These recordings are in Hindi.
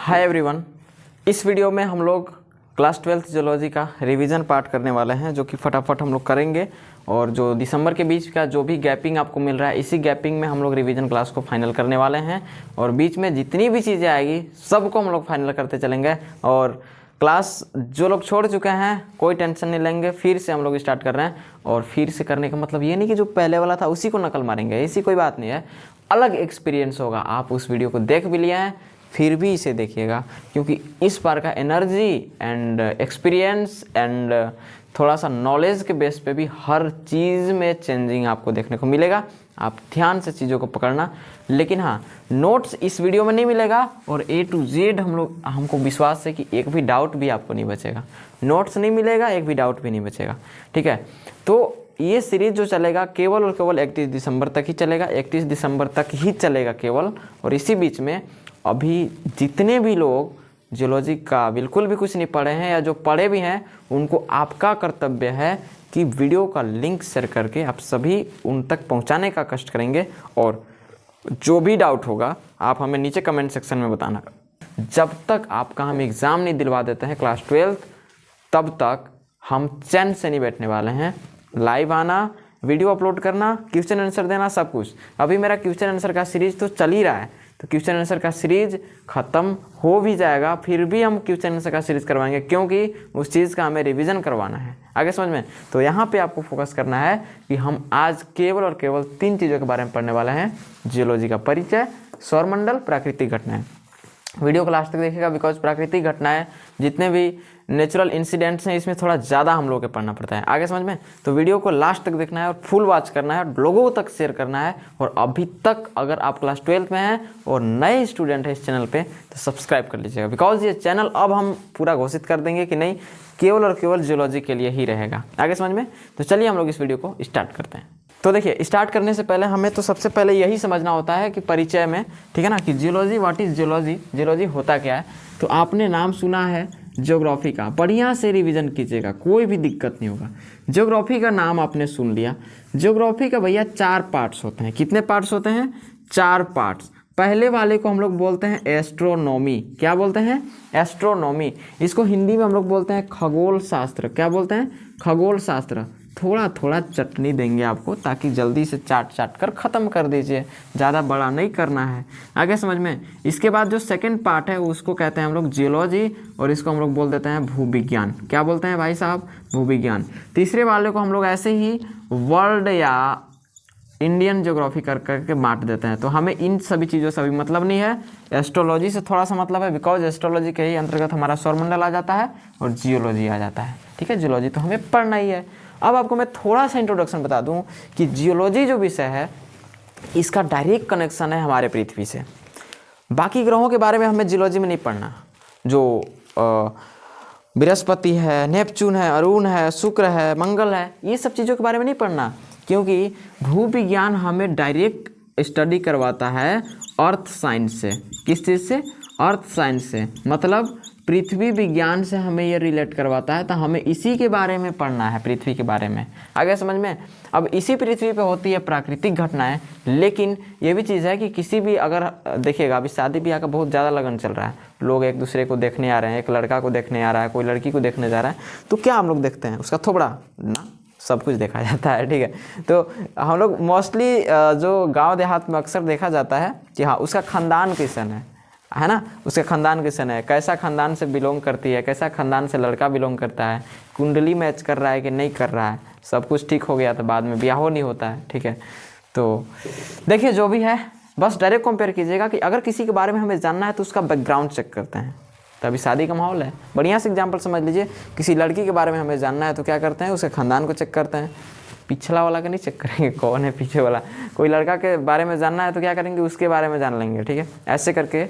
हाय एवरीवन, इस वीडियो में हम लोग क्लास 12th जियोलॉजी का रिवीजन पार्ट करने वाले हैं, जो कि फटाफट हम लोग करेंगे। और जो दिसंबर के बीच का जो भी गैपिंग आपको मिल रहा है, इसी गैपिंग में हम लोग रिवीजन क्लास को फाइनल करने वाले हैं। और बीच में जितनी भी चीज़ें आएगी सबको हम लोग फाइनल करते चलेंगे। और क्लास जो लोग छोड़ चुके हैं कोई टेंशन नहीं लेंगे, फिर से हम लोग स्टार्ट कर रहे हैं। और फिर से करने का मतलब ये नहीं कि जो पहले वाला था उसी को नकल मारेंगे, ऐसी कोई बात नहीं है। अलग एक्सपीरियंस होगा। आप उस वीडियो को देख भी लिया है फिर भी इसे देखिएगा, क्योंकि इस बार का एनर्जी एंड एक्सपीरियंस एंड थोड़ा सा नॉलेज के बेस पे भी हर चीज़ में चेंजिंग आपको देखने को मिलेगा। आप ध्यान से चीज़ों को पकड़ना। लेकिन हाँ, नोट्स इस वीडियो में नहीं मिलेगा और A to Z हमको विश्वास है कि एक भी डाउट भी आपको नहीं बचेगा। नोट्स नहीं मिलेगा, एक भी डाउट भी नहीं बचेगा, ठीक है। तो ये सीरीज़ जो चलेगा केवल और केवल 31 दिसंबर तक ही चलेगा, 31 दिसंबर तक ही चलेगा केवल। और इसी बीच में अभी जितने भी लोग जियोलॉजी का बिल्कुल भी कुछ नहीं पढ़े हैं या जो पढ़े भी हैं, उनको आपका कर्तव्य है कि वीडियो का लिंक शेयर करके आप सभी उन तक पहुंचाने का कष्ट करेंगे। और जो भी डाउट होगा आप हमें नीचे कमेंट सेक्शन में बताना। जब तक आपका हम एग्ज़ाम नहीं दिलवा देते हैं क्लास 12th, तब तक हम चैन से नहीं बैठने वाले हैं। लाइव आना, वीडियो अपलोड करना, क्वेश्चन आंसर देना, सब कुछ। अभी मेरा क्वेश्चन आंसर का सीरीज़ तो चल ही रहा है, तो क्वेश्चन आंसर का सीरीज ख़त्म हो भी जाएगा, फिर भी हम क्वेश्चन आंसर का सीरीज करवाएंगे, क्योंकि उस चीज़ का हमें रिवीजन करवाना है। आगे समझ में? तो यहाँ पे आपको फोकस करना है कि हम आज केवल और केवल 3 चीज़ों के बारे में पढ़ने वाले हैं। जियोलॉजी का परिचय, सौरमंडल, प्राकृतिक घटनाएं। वीडियो को लास्ट तक देखिएगा, बिकॉज प्राकृतिक घटनाएं जितने भी नेचुरल इंसिडेंट्स हैं इसमें थोड़ा ज़्यादा हम लोग को पढ़ना पड़ता है। आगे समझ में? तो वीडियो को लास्ट तक देखना है और फुल वॉच करना है, लोगों तक शेयर करना है। और अभी तक अगर आप क्लास 12th में हैं और नए स्टूडेंट हैं इस चैनल पे, तो सब्सक्राइब कर लीजिएगा, बिकॉज ये चैनल अब हम पूरा घोषित कर देंगे कि नहीं, केवल और केवल जियोलॉजी के लिए ही रहेगा। आगे समझ में? तो चलिए हम लोग इस वीडियो को स्टार्ट करते हैं। तो देखिए, स्टार्ट करने से पहले हमें तो सबसे पहले यही समझना होता है कि परिचय में, ठीक है ना, कि geology, what is geology, geology होता क्या है। तो आपने नाम सुना है ज्योग्राफी का, बढ़िया से रिवीजन कीजिएगा, कोई भी दिक्कत नहीं होगा। ज्योग्राफी का नाम आपने सुन लिया। ज्योग्राफी का भैया 4 पार्ट्स होते हैं। कितने पार्ट्स होते हैं? 4 पार्ट्स। पहले वाले को हम लोग बोलते हैं एस्ट्रोनॉमी। क्या बोलते हैं? एस्ट्रोनॉमी। इसको हिंदी में हम लोग बोलते हैं खगोल शास्त्र। क्या बोलते हैं? खगोल शास्त्र। थोड़ा थोड़ा चटनी देंगे आपको, ताकि जल्दी से चाट कर ख़त्म कर दीजिए, ज़्यादा बड़ा नहीं करना है। आगे समझ में? इसके बाद जो सेकंड पार्ट है उसको कहते हैं हम लोग जियोलॉजी, और इसको हम लोग बोल देते हैं भूविज्ञान। क्या बोलते हैं भाई साहब? भूविज्ञान। तीसरे वाले को हम लोग ऐसे ही वर्ल्ड या इंडियन ज्योग्राफी करके बांट देते हैं। तो हमें इन सभी चीज़ों से अभी मतलब नहीं है। एस्ट्रोलॉजी से थोड़ा सा मतलब है, बिकॉज एस्ट्रोलॉजी के ही अंतर्गत हमारा सौरमंडल आ जाता है और जियोलॉजी आ जाता है, ठीक है। जियोलॉजी तो हमें पढ़ना ही है। अब आपको मैं थोड़ा सा इंट्रोडक्शन बता दूं कि जियोलॉजी जो विषय है इसका डायरेक्ट कनेक्शन है हमारे पृथ्वी से। बाकी ग्रहों के बारे में हमें जियोलॉजी में नहीं पढ़ना। जो बृहस्पति है, नेपच्यून है, अरुण है, शुक्र है, मंगल है, ये सब चीज़ों के बारे में नहीं पढ़ना, क्योंकि भूविज्ञान हमें डायरेक्ट स्टडी करवाता है अर्थ साइंस से। किस चीज़ से? अर्थ साइंस से, मतलब पृथ्वी विज्ञान से हमें ये रिलेट करवाता है। तो हमें इसी के बारे में पढ़ना है, पृथ्वी के बारे में। आगे समझ में? अब इसी पृथ्वी पे होती है प्राकृतिक घटनाएं। लेकिन ये भी चीज़ है कि किसी भी, अगर देखिएगा अभी शादी ब्याह का बहुत ज़्यादा लगन चल रहा है, लोग एक दूसरे को देखने आ रहे हैं, एक लड़का को देखने आ रहा है, कोई लड़की को देखने जा रहा है, तो क्या हम लोग देखते हैं? उसका थोबड़ा ना, सब कुछ देखा जाता है, ठीक है। तो हम लोग मोस्टली जो गाँव देहात में अक्सर देखा जाता है कि हाँ, उसका खानदान कैसन है ना, उसके खानदान कैसन है, कैसा खानदान से बिलोंग करती है, कैसा खानदान से लड़का बिलोंग करता है, कुंडली मैच कर रहा है कि नहीं कर रहा है, सब कुछ ठीक हो गया तो बाद में ब्याह नहीं होता है, ठीक है। तो देखिए, जो भी है बस डायरेक्ट कंपेयर कीजिएगा कि अगर किसी के बारे में हमें जानना है तो उसका बैकग्राउंड चेक करते हैं। तो अभी शादी का माहौल है, बढ़िया से एग्जाम्पल समझ लीजिए। किसी लड़की के बारे में हमें जानना है तो क्या करते हैं? उसके खानदान को चेक करते हैं। पिछला वाला का नहीं चेक करेंगे, कौन है पीछे वाला। कोई लड़का के बारे में जानना है तो क्या करेंगे? उसके बारे में जान लेंगे, ठीक है। ऐसे करके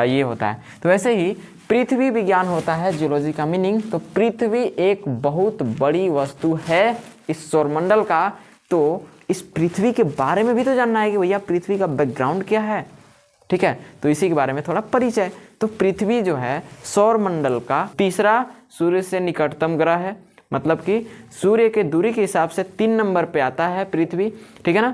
ये होता है। तो ऐसे ही पृथ्वी विज्ञान होता है जियोलॉजी का मीनिंग। तो पृथ्वी एक बहुत बड़ी वस्तु है इस सौरमंडल का। तो इस पृथ्वी के बारे में भी तो जानना है कि भैया पृथ्वी का बैकग्राउंड क्या है, ठीक है। तो इसी के बारे में थोड़ा परिचय। तो पृथ्वी जो है सौरमंडल का तीसरा सूर्य से निकटतम ग्रह है, मतलब कि सूर्य के दूरी के हिसाब से 3 नंबर पे आता है पृथ्वी, ठीक है ना।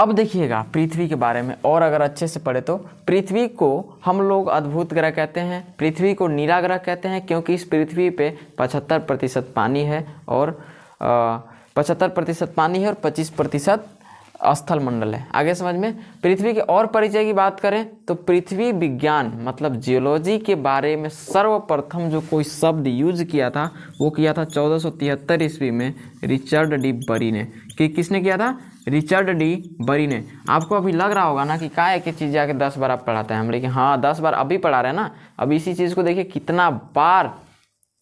अब देखिएगा पृथ्वी के बारे में, और अगर अच्छे से पढ़े तो पृथ्वी को हम लोग अद्भुत ग्रह कहते हैं, पृथ्वी को नीला ग्रह कहते हैं, क्योंकि इस पृथ्वी पे 75% पानी है और 75% पानी है और 25% स्थल मंडल है। आगे समझ में। पृथ्वी के और परिचय की बात करें तो पृथ्वी विज्ञान मतलब जियोलॉजी के बारे में सर्वप्रथम जो कोई शब्द यूज किया था वो किया था 1473 ईस्वी में रिचर्ड डी बरी ने। कि किसने किया था? रिचर्ड डी बरी ने। आपको अभी लग रहा होगा ना कि क्या एक ही चीज़ जाके 10 बार आप पढ़ाते हैं हम, लेकिन हाँ 10 बार अभी पढ़ा रहे हैं ना। अब इसी चीज़ को देखिए कितना बार,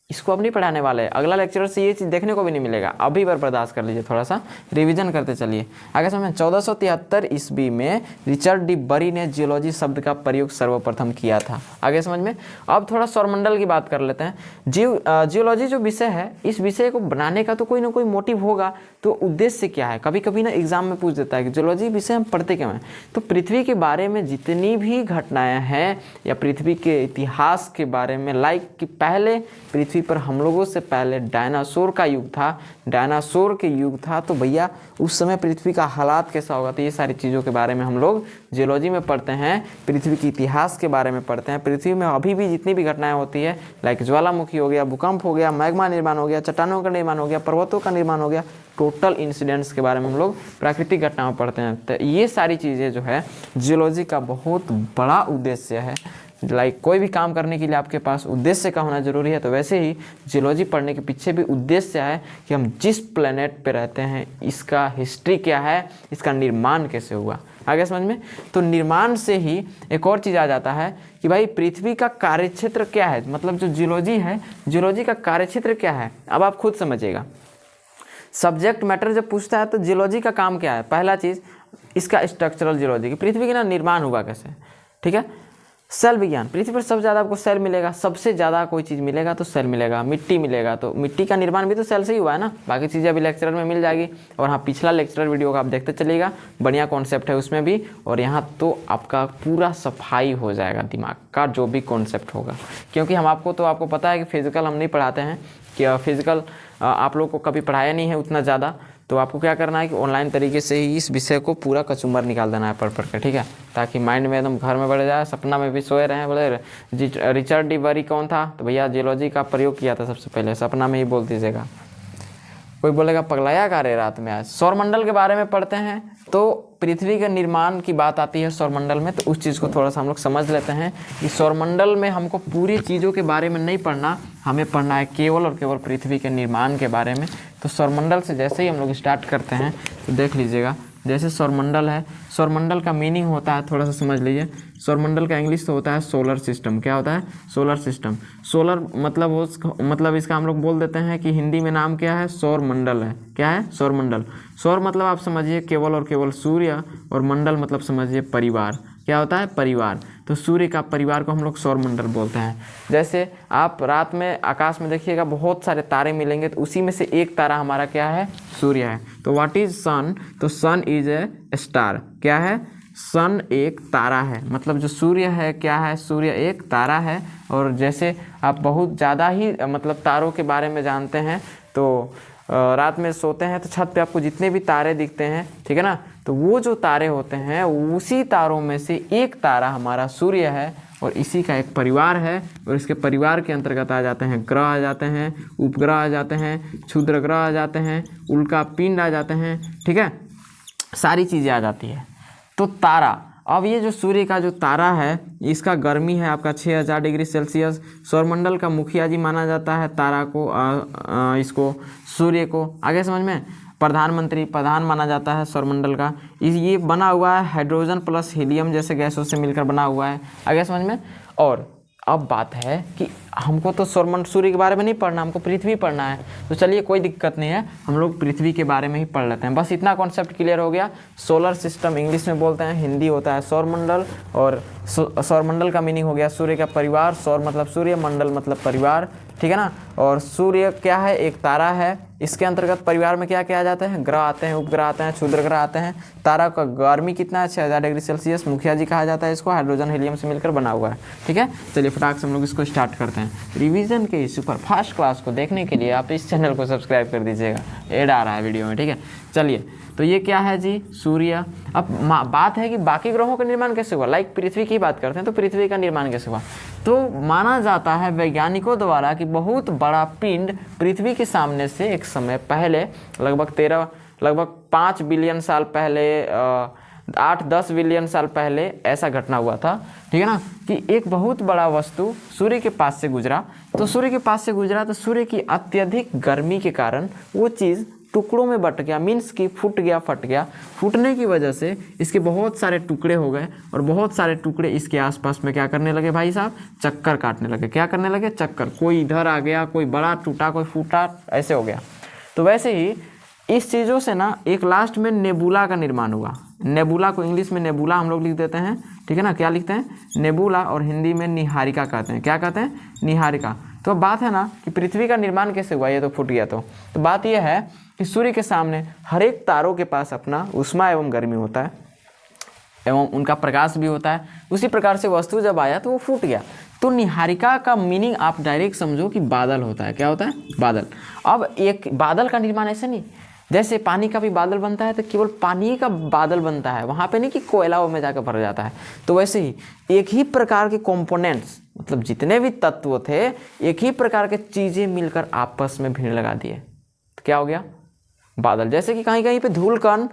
इसको अब नहीं पढ़ाने वाले हैं। अगला लेक्चर से ये चीज़ देखने को भी नहीं मिलेगा। अभी बार बर्दाश्त कर लीजिए, थोड़ा सा रिवीजन करते चलिए। आगे समझ। 1473 ईस्वी में रिचर्ड डी बरी ने जियोलॉजी शब्द का प्रयोग सर्वप्रथम किया था। आगे समझ में। अब थोड़ा सौरमंडल की बात कर लेते हैं। जियोलॉजी जो विषय है, इस विषय को बनाने का तो कोई ना कोई मोटिव होगा। तो उद्देश्य क्या है? कभी कभी ना एग्जाम में पूछ देता है कि जियोलॉजी विषय हम पढ़ते क्यों हैं। तो पृथ्वी के बारे में जितनी भी घटनाएं हैं या पृथ्वी के इतिहास के बारे में, लाइक कि पहले पृथ्वी पर हम लोगों से पहले डायनासोर का युग था, डायनासोर के युग था, तो भैया उस समय पृथ्वी का हालात कैसा होगा, तो ये सारी चीज़ों के बारे में हम लोग जियोलॉजी में पढ़ते हैं। पृथ्वी के इतिहास के बारे में पढ़ते हैं। पृथ्वी में अभी भी जितनी भी घटनाएं होती है, लाइक ज्वालामुखी हो गया, भूकंप हो गया, मैग्मा निर्माण हो गया, चट्टानों का निर्माण हो गया, पर्वतों का निर्माण हो गया, टोटल इंसिडेंट्स के बारे में हम लोग प्राकृतिक घटनाओं पढ़ते हैं। तो ये सारी चीज़ें जो है जियोलॉजी का बहुत बड़ा उद्देश्य है। लाइक कोई भी काम करने के लिए आपके पास उद्देश्य का होना जरूरी है, तो वैसे ही जियोलॉजी पढ़ने के पीछे भी उद्देश्य है कि हम जिस प्लेनेट पे रहते हैं इसका हिस्ट्री क्या है, इसका निर्माण कैसे हुआ। आगे समझ में। तो निर्माण से ही एक और चीज़ आ जाता है कि भाई पृथ्वी का कार्यक्षेत्र क्या है, मतलब जो जियोलॉजी है, जियोलॉजी का कार्यक्षेत्र क्या है। अब आप खुद समझिएगा। सब्जेक्ट मैटर जब पूछता है तो जियोलॉजी का काम क्या है? पहला चीज़ इसका स्ट्रक्चरल जियोलॉजी, कि पृथ्वी का ना निर्माण हुआ कैसे। ठीक है। सेल विज्ञान, पृथ्वी पर सबसे ज़्यादा आपको सेल मिलेगा, सबसे ज़्यादा कोई चीज़ मिलेगा तो सेल मिलेगा। मिट्टी मिलेगा तो मिट्टी का निर्माण भी तो सेल से ही हुआ है ना। बाकी चीज़ें अभी लेक्चरर में मिल जाएगी। और हाँ, पिछला लेक्चरर वीडियो का आप देखते चलिएगा, बढ़िया कॉन्सेप्ट है उसमें भी। और यहाँ तो आपका पूरा सफाई हो जाएगा दिमाग का, जो भी कॉन्सेप्ट होगा। क्योंकि हम आपको पता है कि फिजिकल हम नहीं पढ़ाते हैं, कि फिजिकल आप लोग को कभी पढ़ाया नहीं है उतना ज़्यादा। तो आपको क्या करना है कि ऑनलाइन तरीके से ही इस विषय को पूरा कचुम्बर निकाल देना है पढ़ के। ठीक है, ताकि माइंड में एकदम घर में बढ़ जाए, सपना में भी सोए रहे। बोले रिचर्ड डी बरी कौन था, तो भैया जियोलॉजी का प्रयोग किया था सबसे पहले, सपना में ही बोल दीजिएगा। कोई बोलेगा पगलाया का रे रात में आज। सौरमंडल के बारे में पढ़ते हैं तो पृथ्वी के निर्माण की बात आती है सौरमंडल में, तो उस चीज़ को थोड़ा सा हम लोग समझ लेते हैं कि सौरमंडल में हमको पूरी चीज़ों के बारे में नहीं पढ़ना, हमें पढ़ना है केवल और केवल पृथ्वी के निर्माण के बारे में। तो सौरमंडल से जैसे ही हम लोग स्टार्ट करते हैं तो देख लीजिएगा, जैसे सौरमंडल है, सौरमंडल का मीनिंग होता है, थोड़ा सा समझ लीजिए। सौरमंडल का इंग्लिश तो होता है सोलर सिस्टम। क्या होता है? Solar system. सोलर मतलब इसका हम लोग बोल देते हैं कि हिंदी में नाम क्या है? सौरमंडल है। क्या है? सौरमंडल। सौर मतलब आप समझिए केवल और केवल सूर्य, और मंडल मतलब समझिए परिवार। क्या होता है? परिवार। तो सूर्य का परिवार को हम लोग सौरमंडल बोलते हैं। जैसे आप रात में आकाश में देखिएगा बहुत सारे तारे मिलेंगे, तो उसी में से एक तारा हमारा क्या है? सूर्य है। तो व्हाट इज सन? तो सन इज ए स्टार। क्या है? सन एक तारा है। मतलब जो सूर्य है क्या है? सूर्य एक तारा है। और जैसे आप बहुत ज़्यादा ही मतलब तारों के बारे में जानते हैं, तो रात में सोते हैं तो छत पे आपको जितने भी तारे दिखते हैं, ठीक है ना, तो वो जो तारे होते हैं उसी तारों में से एक तारा हमारा सूर्य है, और इसी का एक परिवार है। और इसके परिवार के अंतर्गत आ जाते हैं ग्रह, आ जाते हैं उपग्रह, आ जाते हैं क्षुद्र ग्रह, आ जाते हैं उल्का पिंड, आ जाते हैं। ठीक है, सारी चीज़ें आ जाती है। तो तारा, अब ये जो सूर्य का जो तारा है इसका गर्मी है आपका 6000 डिग्री सेल्सियस। सौरमंडल का मुखिया जी माना जाता है तारा को, इसको सूर्य को। आगे समझ में। प्रधान माना जाता है सौरमंडल का। ये बना हुआ है हाइड्रोजन प्लस हीलियम जैसे गैसों से मिलकर बना हुआ है। आगे समझ में। और अब बात है कि हमको तो सूर्य के बारे में नहीं पढ़ना, हमको पृथ्वी पढ़ना है। तो चलिए कोई दिक्कत नहीं है, हम लोग पृथ्वी के बारे में ही पढ़ लेते हैं। बस इतना कॉन्सेप्ट क्लियर हो गया। सोलर सिस्टम इंग्लिश में बोलते हैं, हिंदी होता है सौरमंडल। और सौरमंडल का मीनिंग हो गया सूर्य का परिवार। सौर मतलब सूर्य, मंडल मतलब परिवार। ठीक है ना। और सूर्य क्या है? एक तारा है। इसके अंतर्गत परिवार में क्या क्या आ जाते हैं, ग्रह आते हैं, उपग्रह आते हैं, क्षुद्र ग्रह आते हैं। तारा का गर्मी कितना है, 6000 डिग्री सेल्सियस। मुखिया जी कहा जाता है इसको, हाइड्रोजन हीलियम से मिलकर बना हुआ है। ठीक है, चलिए फटाक से हम लोग इसको स्टार्ट करते हैं। रिवीजन के सुपर फास्ट क्लास को देखने के लिए आप इस चैनल को सब्सक्राइब कर दीजिएगा, ऐड आ रहा है वीडियो में। ठीक है, चलिए तो ये क्या है जी, सूर्य। अब बात है कि बाकी ग्रहों का निर्माण कैसे हुआ, लाइक पृथ्वी की बात करते हैं तो पृथ्वी का निर्माण कैसे हुआ। तो माना जाता है वैज्ञानिकों द्वारा कि बहुत बड़ा पिंड पृथ्वी के सामने से एक समय पहले लगभग 5 बिलियन साल पहले, 8-10 बिलियन साल पहले ऐसा घटना हुआ था। ठीक है ना, कि एक बहुत बड़ा वस्तु सूर्य के पास से गुजरा। तो सूर्य के पास से गुजरा तो सूर्य की अत्यधिक गर्मी के कारण वो चीज़ टुकड़ों में बट गया, मीन्स कि फट गया। फूटने की वजह से इसके बहुत सारे टुकड़े हो गए और बहुत सारे टुकड़े इसके आसपास में क्या करने लगे भाई साहब, चक्कर काटने लगे। क्या करने लगे, चक्कर। कोई इधर आ गया, कोई बड़ा टूटा, कोई फूटा, ऐसे हो गया। तो वैसे ही इस चीज़ों से ना एक लास्ट में नेबुला का निर्माण हुआ। नेबुला को इंग्लिश में नेबुला हम लोग लिख देते हैं। ठीक है ना, क्या लिखते हैं, नेबुला, और हिंदी में निहारिका कहते हैं। क्या कहते हैं, निहारिका। तो बात है ना कि पृथ्वी का निर्माण कैसे हुआ, ये तो फूट गया। तो बात यह है कि सूर्य के सामने हर एक तारों के पास अपना ऊष्मा एवं गर्मी होता है एवं उनका प्रकाश भी होता है। उसी प्रकार से वस्तु जब आया तो वो फूट गया। तो निहारिका का मीनिंग आप डायरेक्ट समझो कि बादल होता है। क्या होता है, बादल। अब एक बादल का निर्माण ऐसे नहीं, जैसे पानी का भी बादल बनता है तो केवल पानी का बादल बनता है, वहाँ पे नहीं कि कोयला में जाकर भर जाता है। तो वैसे ही एक ही प्रकार के कंपोनेंट्स, मतलब जितने भी तत्व थे, एक ही प्रकार के चीज़ें मिलकर आपस में भीड़ लगा दिए तो क्या हो गया, बादल। जैसे कि कहीं कहीं पे धूल कण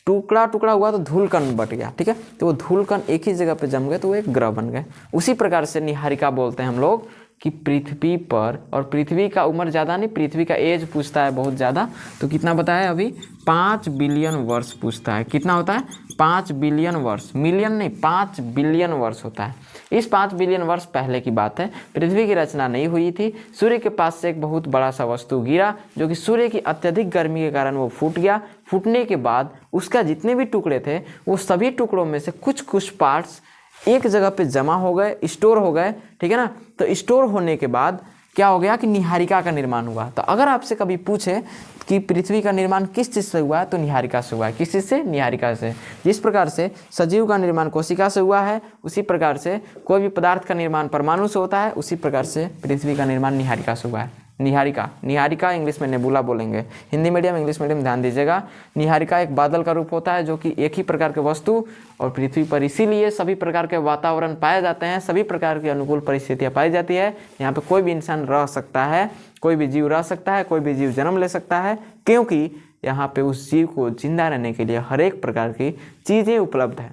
टुकड़ा हुआ तो धूल कण बट गया। ठीक है, तो वो धूल कण एक ही जगह पे जम गए तो वो एक ग्रह बन गए। उसी प्रकार से निहारिका बोलते हैं हम लोग कि पृथ्वी पर, और पृथ्वी का उम्र ज़्यादा नहीं, पृथ्वी का एज पूछता है बहुत ज़्यादा। तो कितना बताया अभी, 5 बिलियन वर्ष पूछता है। कितना होता है, 5 बिलियन वर्ष, मिलियन नहीं, 5 बिलियन वर्ष होता है। इस 5 बिलियन वर्ष पहले की बात है, पृथ्वी की रचना नहीं हुई थी। सूर्य के पास से एक बहुत बड़ा सा वस्तु गिरा, जो कि सूर्य की अत्यधिक गर्मी के कारण वो फूट गया। फूटने के बाद उसका जितने भी टुकड़े थे, वो सभी टुकड़ों में से कुछ पार्ट्स एक जगह पे जमा हो गए, स्टोर हो गए। ठीक है ना, तो स्टोर होने के बाद क्या हो गया कि निहारिका का निर्माण हुआ। तो अगर आपसे कभी पूछे कि पृथ्वी का निर्माण किस चीज़ से हुआ है, तो निहारिका से हुआ है। किस चीज़ से, निहारिका से। जिस प्रकार से सजीव का निर्माण कोशिका से हुआ है, उसी प्रकार से कोई भी पदार्थ का निर्माण परमाणु से होता है, उसी प्रकार से पृथ्वी का निर्माण निहारिका से हुआ है। निहारिका इंग्लिश में नेबुला बोलेंगे। हिंदी मीडियम, इंग्लिश मीडियम ध्यान दीजिएगा। निहारिका एक बादल का रूप होता है जो कि एक ही प्रकार के वस्तु, और पृथ्वी पर इसीलिए सभी प्रकार के वातावरण पाए जाते हैं, सभी प्रकार की अनुकूल परिस्थितियां पाई जाती है। यहाँ पे कोई भी इंसान रह सकता है, कोई भी जीव रह सकता है, कोई भी जीव जन्म ले सकता है, क्योंकि यहाँ पे उस जीव को जिंदा रहने के लिए हर एक प्रकार की चीज़ें उपलब्ध है।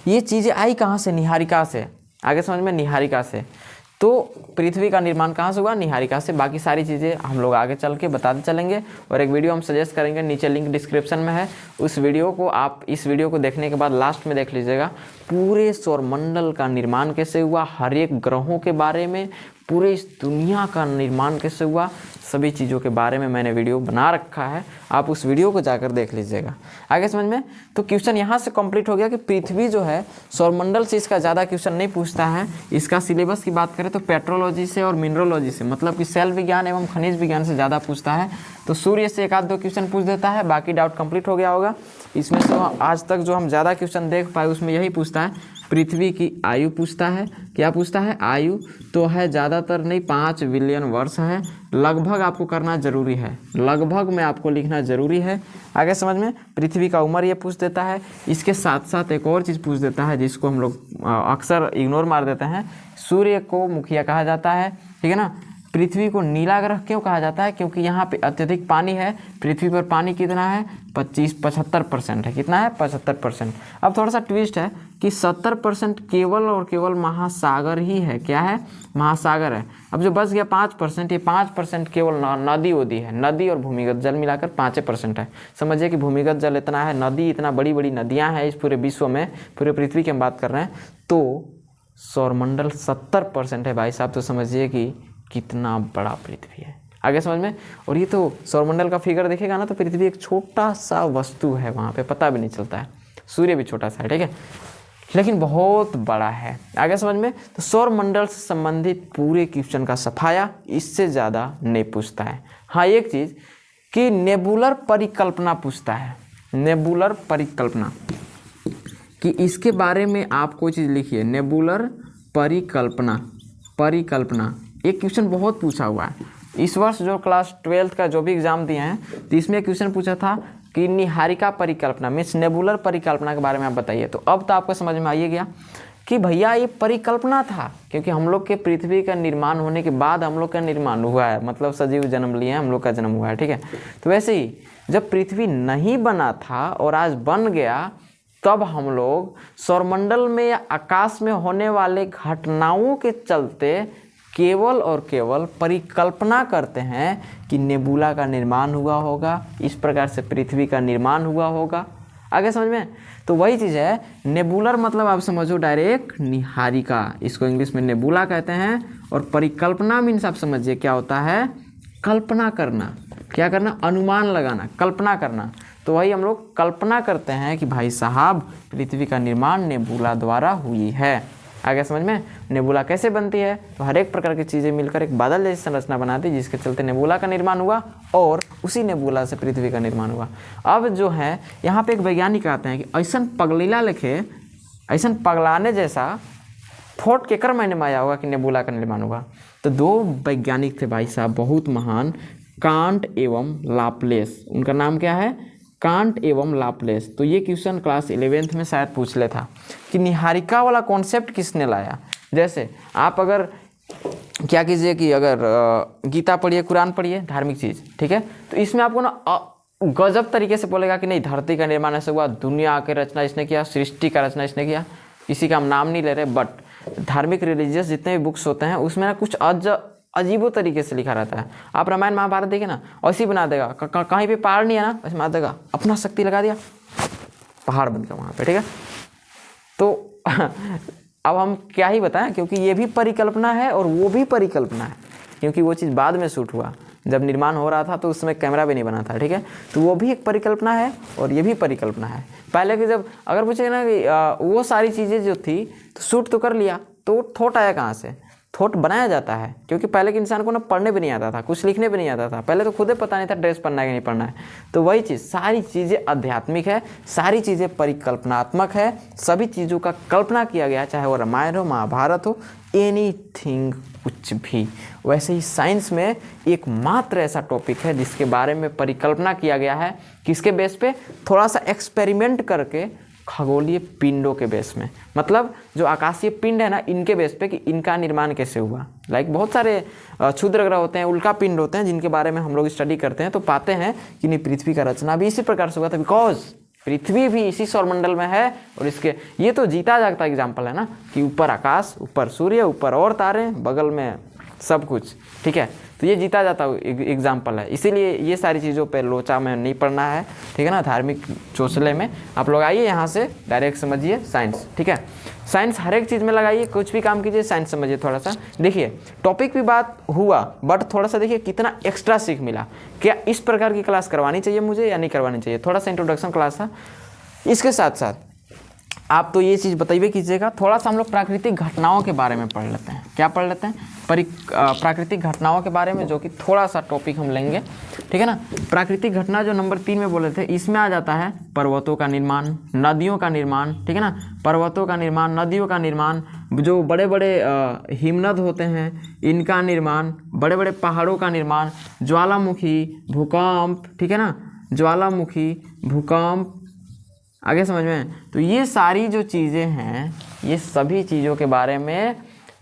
ये चीज़ें आई कहाँ से, निहारिका से। आगे समझ में, निहारिका से। तो पृथ्वी का निर्माण कहाँ से हुआ, निहारिका से। बाकी सारी चीज़ें हम लोग आगे चल के बताते चलेंगे, और एक वीडियो हम सजेस्ट करेंगे, नीचे लिंक डिस्क्रिप्शन में है। उस वीडियो को आप इस वीडियो को देखने के बाद लास्ट में देख लीजिएगा। पूरे सौरमंडल का निर्माण कैसे हुआ, हर एक ग्रहों के बारे में, पूरे इस दुनिया का निर्माण कैसे हुआ, सभी चीज़ों के बारे में मैंने वीडियो बना रखा है। आप उस वीडियो को जाकर देख लीजिएगा। आगे समझ में। तो क्वेश्चन यहाँ से कंप्लीट हो गया कि पृथ्वी जो है सौरमंडल से इसका ज़्यादा क्वेश्चन नहीं पूछता है। इसका सिलेबस की बात करें तो पेट्रोलॉजी से और मिनरोलॉजी से, मतलब कि सेल विज्ञान एवं खनिज विज्ञान से ज़्यादा पूछता है। तो सूर्य से 1-2 क्वेश्चन पूछ देता है, बाकी डाउट कंप्लीट हो गया होगा। इसमें से आज तक जो हम ज़्यादा क्वेश्चन देख पाए उसमें यही पूछता है। पृथ्वी की आयु पूछता है। क्या पूछता है, आयु तो है, ज़्यादातर नहीं, 5 बिलियन वर्ष है। लगभग आपको करना जरूरी है, लगभग में आपको लिखना जरूरी है। आगे समझ में। पृथ्वी का उम्र ये पूछ देता है। इसके साथ साथ एक और चीज़ पूछ देता है जिसको हम लोग अक्सर इग्नोर मार देते हैं। सूर्य को मुखिया कहा जाता है। ठीक है ना। पृथ्वी को नीला ग्रह क्यों कहा जाता है, क्योंकि यहाँ पे अत्यधिक पानी है। पृथ्वी पर पानी कितना है, 75% है। कितना है, 75%। अब थोड़ा सा ट्विस्ट है कि 70% केवल और केवल महासागर ही है। क्या है, महासागर है। अब जो बच गया 5%, ये 5% केवल नदी वदी है। नदी और भूमिगत जल मिलाकर 5% है। समझिए कि भूमिगत जल इतना है, नदी इतना, बड़ी बड़ी नदियाँ हैं इस पूरे विश्व में, पूरे पृथ्वी की हम बात कर रहे हैं। तो सौरमंडल 70% है भाई साहब। तो समझिए कि कितना बड़ा पृथ्वी है। आगे समझ में। और ये तो सौरमंडल का फिगर देखेगा ना तो पृथ्वी एक छोटा सा वस्तु है, वहाँ पे पता भी नहीं चलता है। सूर्य भी छोटा सा है। ठीक है, लेकिन बहुत बड़ा है। आगे समझ में, तो सौर मंडल से संबंधित पूरे क्वेश्चन का सफाया इससे ज़्यादा नहीं पूछता है। हाँ एक चीज़ कि नेबुलर परिकल्पना पूछता है, नेबुलर परिकल्पना, कि इसके बारे में आप कोई चीज़ लिखिए, नेबुलर परिकल्पना, परिकल्पना एक क्वेश्चन बहुत पूछा हुआ है इस वर्ष जो क्लास 12th का जो भी एग्जाम दिए हैं, तो इसमें क्वेश्चन पूछा था कि निहारिका परिकल्पना मीन्स नेबुलर परिकल्पना के बारे में आप बताइए। तो अब तो आपको समझ में आ ही गया कि भैया ये परिकल्पना था, क्योंकि हम लोग के पृथ्वी का निर्माण होने के बाद हम लोग का निर्माण हुआ है, मतलब सजीव जन्म लिए हैं, हम लोग का जन्म हुआ है, ठीक है। तो वैसे ही जब पृथ्वी नहीं बना था और आज बन गया, तब हम लोग सौरमंडल में या आकाश में होने वाले घटनाओं के चलते केवल और केवल परिकल्पना करते हैं कि नेबुला का निर्माण हुआ होगा, इस प्रकार से पृथ्वी का निर्माण हुआ होगा। आगे समझ में, तो वही चीज़ है नेबुलर, मतलब आप समझो डायरेक्ट निहारिका, इसको इंग्लिश में नेबुला कहते हैं। और परिकल्पना मीन्स आप समझिए क्या होता है, कल्पना करना, क्या करना, अनुमान लगाना, कल्पना करना। तो वही हम लोग कल्पना करते हैं कि भाई साहब पृथ्वी का निर्माण नेबुला द्वारा हुई है। आगे समझ में, नेबुला कैसे बनती है, तो हर एक प्रकार की चीज़ें मिलकर एक बादल जैसी संरचना बनाती है, जिसके चलते नेबुला का निर्माण हुआ और उसी नेबुला से पृथ्वी का निर्माण हुआ। अब जो है यहाँ पे एक वैज्ञानिक आते हैं कि ऐसन पगलीला लिखे, ऐसन पगलाने जैसा थॉट केकर मायने में आया होगा कि नेबुला का निर्माण हुआ। तो दो वैज्ञानिक थे भाई साहब बहुत महान, कांट एवं लाप्लेस। उनका नाम क्या है, कांट एवं लाप्लेस। तो ये क्वेश्चन क्लास 11th में शायद पूछ ले था कि निहारिका वाला कॉन्सेप्ट किसने लाया। जैसे आप अगर क्या कीजिए कि अगर गीता पढ़िए, कुरान पढ़िए, धार्मिक चीज़, ठीक है, तो इसमें आपको ना गजब तरीके से बोलेगा कि नहीं धरती का निर्माण ऐसे हुआ, दुनिया की रचना इसने किया, सृष्टि का रचना इसने किया। इसी का हम नाम नहीं ले रहे, बट धार्मिक रिलीजियस जितने भी बुक्स होते हैं उसमें ना कुछ अजीबो तरीके से लिखा रहता है। आप रामायण महाभारत देखिए ना, ऐसे ही बना देगा, कहीं पे पहाड़ नहीं है ना, ऐसे बना देगा, अपना शक्ति लगा दिया, पहाड़ बन गया वहाँ पे, ठीक है। तो अब हम क्या ही बताएं, क्योंकि ये भी परिकल्पना है और वो भी परिकल्पना है, क्योंकि वो चीज़ बाद में शूट हुआ, जब निर्माण हो रहा था तो उस समय कैमरा भी नहीं बना था, ठीक है। तो वो भी एक परिकल्पना है और ये भी परिकल्पना है। पहले के जब अगर पूछे ना कि वो सारी चीज़ें जो थी तो शूट तो कर लिया, तो थॉट आया कहाँ से, थॉट बनाया जाता है, क्योंकि पहले के इंसान को ना पढ़ने भी नहीं आता था, कुछ लिखने भी नहीं आता था, पहले तो खुद ही पता नहीं था ड्रेस पहनना है कि नहीं पढ़ना है। तो वही चीज़, सारी चीज़ें आध्यात्मिक है, सारी चीज़ें परिकल्पनात्मक है, सभी चीज़ों का कल्पना किया गया, चाहे वो रामायण हो, महाभारत हो, एनीथिंग, कुछ भी। वैसे ही साइंस में एकमात्र ऐसा टॉपिक है जिसके बारे में परिकल्पना किया गया है, किसके बेस पे, थोड़ा सा एक्सपेरिमेंट करके, खगोलीय पिंडों के बेस में, मतलब जो आकाशीय पिंड है ना, इनके बेस पे कि इनका निर्माण कैसे हुआ। लाइक बहुत सारे क्षुद्र ग्रह होते हैं, उल्का पिंड होते हैं, जिनके बारे में हम लोग स्टडी करते हैं, तो पाते हैं कि नहीं पृथ्वी का रचना भी इसी प्रकार से हुआ था, बिकॉज पृथ्वी भी इसी सौरमंडल में है। और इसके ये तो जीता जागता एग्जाम्पल है ना, कि ऊपर आकाश, ऊपर सूर्य, ऊपर और तारे, बगल में सब कुछ, ठीक है। तो ये जीता जाता एग्जाम्पल है, इसीलिए ये सारी चीज़ों पे लोचा में नहीं पढ़ना है, ठीक है ना। धार्मिक चौसले में आप लोग आइए, यहाँ से डायरेक्ट समझिए साइंस, ठीक है। साइंस हर एक चीज़ में लगाइए, कुछ भी काम कीजिए, साइंस समझिए थोड़ा सा। देखिए टॉपिक भी बात हुआ, बट थोड़ा सा देखिए कितना एक्स्ट्रा सीख मिला। क्या इस प्रकार की क्लास करवानी चाहिए मुझे या नहीं करवानी चाहिए, थोड़ा सा इंट्रोडक्शन क्लास था। इसके साथ साथ आप तो ये चीज़ बताइए कीजिएगा, थोड़ा सा हम लोग प्राकृतिक घटनाओं के बारे में पढ़ लेते हैं। क्या पढ़ लेते हैं, प्राकृतिक घटनाओं के बारे में, जो कि थोड़ा सा टॉपिक हम लेंगे, ठीक है ना। प्राकृतिक घटना जो नंबर 3 में बोले थे, इसमें आ जाता है पर्वतों का निर्माण, नदियों का निर्माण, ठीक है ना। पर्वतों का निर्माण, नदियों का निर्माण, जो बड़े बड़े हिमनद होते हैं इनका निर्माण, बड़े बड़े पहाड़ों का निर्माण, ज्वालामुखी, भूकंप, ठीक है ना, ज्वालामुखी, भूकंप, आगे समझ में। तो ये सारी जो चीज़ें हैं, ये सभी चीज़ों के बारे में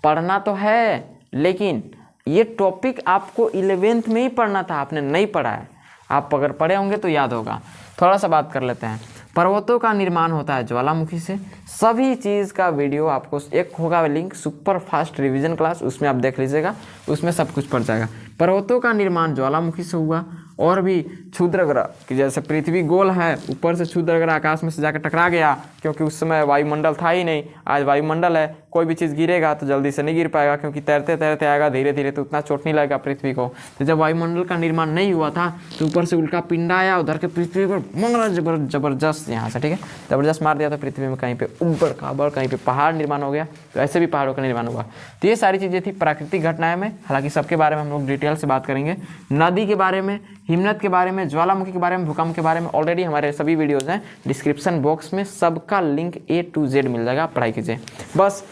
पढ़ना तो है, लेकिन ये टॉपिक आपको 11th में ही पढ़ना था, आपने नहीं पढ़ा है। आप अगर पढ़े होंगे तो याद होगा। थोड़ा सा बात कर लेते हैं। पर्वतों का निर्माण होता है ज्वालामुखी से। सभी चीज़ का वीडियो आपको, एक होगा link super fast revision class, उसमें आप देख लीजिएगा, उसमें सब कुछ पड़ जाएगा। पर्वतों का निर्माण ज्वालामुखी से हुआ और भी क्षुद्र ग्रह कि जैसे पृथ्वी गोल है, ऊपर से क्षुद्र ग्रह आकाश में से जाकर टकरा गया, क्योंकि उस समय वायुमंडल था ही नहीं। आज वायुमंडल है, कोई भी चीज़ गिरेगा तो जल्दी से नहीं गिर पाएगा, क्योंकि तैरते तैरते आएगा धीरे धीरे, तो उतना चोट नहीं लगेगा पृथ्वी को। तो जब वायुमंडल का निर्माण नहीं हुआ था तो ऊपर से उल्का पिंड आया, उधर के पृथ्वी पर मारा जबरदस्त यहाँ से, ठीक है, जबरदस्त मार दिया था पृथ्वी में, कहीं पे उबड़ खाबड़, कहीं पे पहाड़ निर्माण हो गया, तो ऐसे भी पहाड़ों का निर्माण हुआ। तो ये सारी चीज़ें थी प्राकृतिक घटनाएं में, हालांकि सबके बारे में हम लोग डिटेल से बात करेंगे। नदी के बारे में, हिमनद के बारे में, ज्वालामुखी के बारे में, भूकंप के बारे में ऑलरेडी हमारे सभी वीडियोज़ हैं, डिस्क्रिप्शन बॉक्स में सबका लिंक A to Z मिल जाएगा, पढ़ाई कीजिए। बस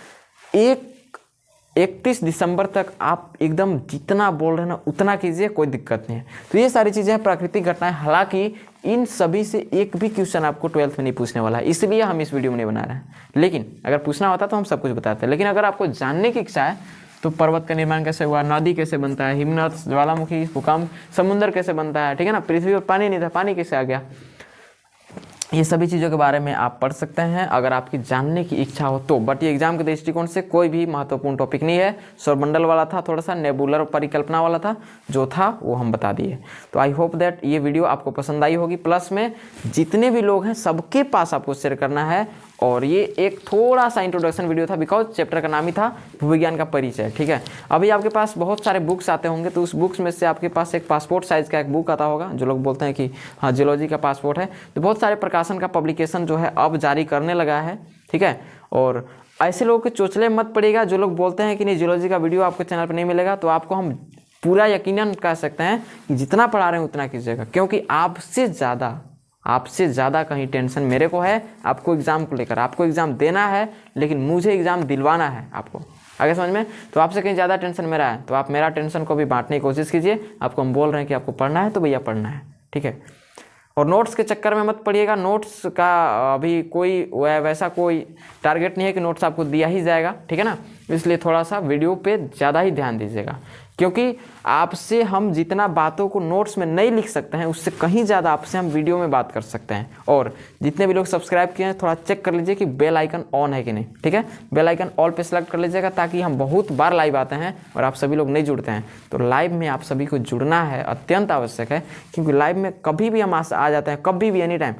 31 दिसंबर तक आप एकदम जितना बोल रहे हैं ना उतना कीजिए, कोई दिक्कत नहीं है। तो ये सारी चीज़ें हैं प्राकृतिक घटनाएं, हालांकि इन सभी से एक भी क्वेश्चन आपको 12th में नहीं पूछने वाला है, इसलिए हम इस वीडियो में नहीं बना रहे हैं। लेकिन अगर पूछना होता तो हम सब कुछ बताते हैं। लेकिन अगर आपको जानने की इच्छा है तो पर्वत का निर्माण कैसे हुआ, नदी कैसे बनता है, हिमनद, ज्वालामुखी, भूकंप, समुद्र कैसे बनता है, ठीक है ना, पृथ्वी पर पानी नहीं था, पानी कैसे आ गया, ये सभी चीज़ों के बारे में आप पढ़ सकते हैं अगर आपकी जानने की इच्छा हो तो। बट ये एग्जाम के दृष्टिकोण से कोई भी महत्वपूर्ण टॉपिक नहीं है, सौरमंडल वाला था, थोड़ा सा नेबुलर परिकल्पना वाला था, जो था वो हम बता दिए। तो आई होप दैट ये वीडियो आपको पसंद आई होगी। प्लस में जितने भी लोग हैं सबके पास आपको शेयर करना है। और ये एक थोड़ा सा इंट्रोडक्शन वीडियो था, बिकॉज चैप्टर का नाम ही था भूविज्ञान का परिचय, ठीक है। अभी आपके पास बहुत सारे बुक्स आते होंगे, तो उस बुक्स में से आपके पास एक पासपोर्ट साइज़ का एक बुक आता होगा, जो लोग बोलते हैं कि हाँ जियोलॉजी का पासपोर्ट है। तो बहुत सारे प्रकाशन का पब्लिकेशन जो है अब जारी करने लगा है, ठीक है। और ऐसे लोगों के चोचले मत पड़ेगा जो लोग बोलते हैं कि नहीं जियोलॉजी का वीडियो आपको चैनल पर नहीं मिलेगा। तो आपको हम पूरा यकीनन कह सकते हैं कि जितना पढ़ा रहे हैं उतना कीजिएगा, क्योंकि आपसे ज़्यादा कहीं टेंशन मेरे को है आपको एग्ज़ाम को लेकर। आपको एग्ज़ाम देना है, लेकिन मुझे एग्ज़ाम दिलवाना है आपको, आगे समझ में। तो आपसे कहीं ज़्यादा टेंशन मेरा है, तो आप मेरा टेंशन को भी बांटने की कोशिश कीजिए। आपको हम बोल रहे हैं कि आपको पढ़ना है तो भैया पढ़ना है, ठीक है। और नोट्स के चक्कर में मत पड़िएगा। नोट्स का अभी कोई वैसा कोई टारगेट नहीं है कि नोट्स आपको दिया ही जाएगा, ठीक है ना। इसलिए थोड़ा सा वीडियो पे ज़्यादा ही ध्यान दीजिएगा, क्योंकि आपसे हम जितना बातों को नोट्स में नहीं लिख सकते हैं उससे कहीं ज़्यादा आपसे हम वीडियो में बात कर सकते हैं। और जितने भी लोग सब्सक्राइब किए हैं थोड़ा चेक कर लीजिए कि बेल आइकन ऑन है कि नहीं, ठीक है। बेल आइकन ऑल पे सेलेक्ट कर लीजिएगा, ताकि हम बहुत बार लाइव आते हैं और आप सभी लोग नहीं जुड़ते हैं। तो लाइव में आप सभी को जुड़ना है, अत्यंत आवश्यक है, क्योंकि लाइव में कभी भी हम आ जाते हैं, कभी भी एनी टाइम,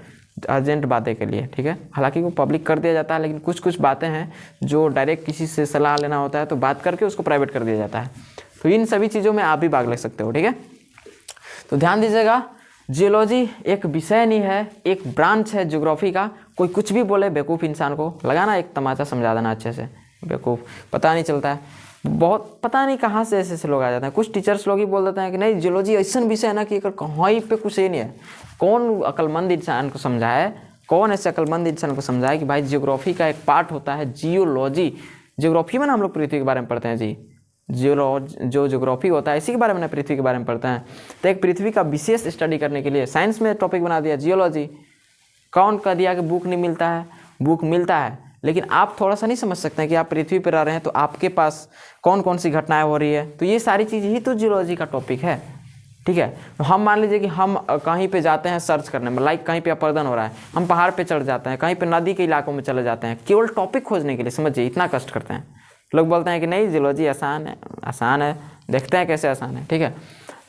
अर्जेंट बातें के लिए, ठीक है। हालांकि वो पब्लिक कर दिया जाता है, लेकिन कुछ कुछ बातें हैं जो डायरेक्ट किसी से सलाह लेना होता है तो बात करके उसको प्राइवेट कर दिया जाता है। तो इन सभी चीज़ों में आप भी भाग ले सकते हो, ठीक है। तो ध्यान दीजिएगा, जियोलॉजी एक विषय नहीं है, एक ब्रांच है ज्योग्राफी का। कोई कुछ भी बोले बेवकूफ़ इंसान को लगाना एक तमाचा, समझा देना अच्छे से, बेवकूफ़ पता नहीं चलता है, बहुत पता नहीं कहाँ से ऐसे लोग आ जाते हैं। कुछ टीचर्स लोग ही बोल देते हैं कि नहीं जियोलॉजी ऐसा विषय है ना कि कहीं पे कुछ ये नहीं है। कौन अक्लमंद इंसान को समझाए, कौन ऐसे अक्लमंद इंसान को समझाए कि भाई जियोग्राफी का एक पार्ट होता है जियोलॉजी। जियोग्राफी में ना हम लोग पृथ्वी के बारे में पढ़ते हैं जी, जो ज्योग्राफी होता है इसी के बारे में ना पृथ्वी के बारे में पढ़ते हैं। तो एक पृथ्वी का विशेष स्टडी करने के लिए साइंस में टॉपिक बना दिया जियोलॉजी। कौन कह दिया कि बुक नहीं मिलता है, बुक मिलता है, लेकिन आप थोड़ा सा नहीं समझ सकते हैं कि आप पृथ्वी पर रह रहे हैं तो आपके पास कौन कौन सी घटनाएं हो रही है। तो ये सारी चीज़ ही तो जियोलॉजी का टॉपिक है, ठीक है। तो हम मान लीजिए कि हम कहीं पे जाते हैं सर्च करने में, लाइक कहीं पे अपरदन हो रहा है, हम पहाड़ पे चढ़ जाते हैं, कहीं पे नदी के इलाकों में चले जाते हैं, केवल टॉपिक खोजने के लिए। समझिए इतना कष्ट करते हैं। लोग बोलते हैं कि नहीं जियोलॉजी आसान है, देखते हैं कैसे आसान है, ठीक है।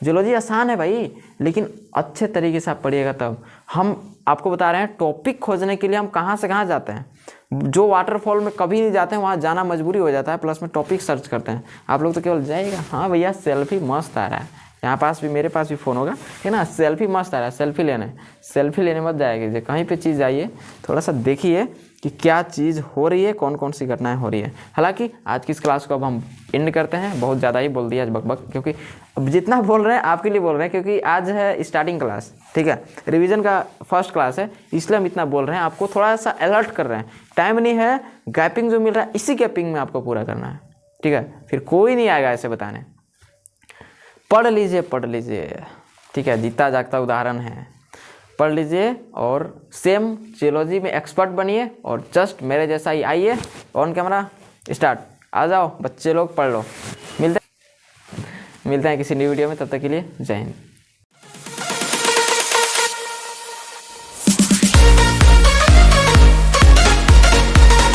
जियोलॉजी आसान है भाई, लेकिन अच्छे तरीके से आप पढ़िएगा तब। हम आपको बता रहे हैं टॉपिक खोजने के लिए हम कहाँ से कहाँ जाते हैं। जो वाटरफॉल में कभी नहीं जाते हैं वहाँ जाना मजबूरी हो जाता है, प्लस में टॉपिक सर्च करते हैं। आप लोग तो केवल जाइएगा, हाँ भैया सेल्फी मस्त आ रहा है, यहाँ पास भी मेरे पास भी फ़ोन होगा, है ना, सेल्फी मस्त आ रहा है, सेल्फी लेने मत जाएगी। कहीं पे चीज़ आइए, थोड़ा सा देखिए कि क्या चीज़ हो रही है, कौन कौन सी घटनाएं हो रही है। हालांकि आज की इस क्लास को अब हम एंड करते हैं। बहुत ज़्यादा ही बोल दिया आज बकबक, क्योंकि अब जितना बोल रहे हैं आपके लिए बोल रहे हैं, क्योंकि आज है स्टार्टिंग क्लास, ठीक है, रिवीजन का फर्स्ट क्लास है, इसलिए हम इतना बोल रहे हैं। आपको थोड़ा सा अलर्ट कर रहे हैं, टाइम नहीं है, गैपिंग जो मिल रहा है इसी गैपिंग में आपको पूरा करना है, ठीक है। फिर कोई नहीं आएगा ऐसे बताने। पढ़ लीजिए, ठीक है, जीता जागता उदाहरण है, पढ़ लीजिए और सेम जियोलॉजी में एक्सपर्ट बनिए। और जस्ट मेरे जैसा ही आइए, ऑन कैमरा स्टार्ट, आ जाओ बच्चे लोग, पढ़ लो। मिलते हैं किसी न्यू वीडियो में, तब तक के लिए जय हिंद।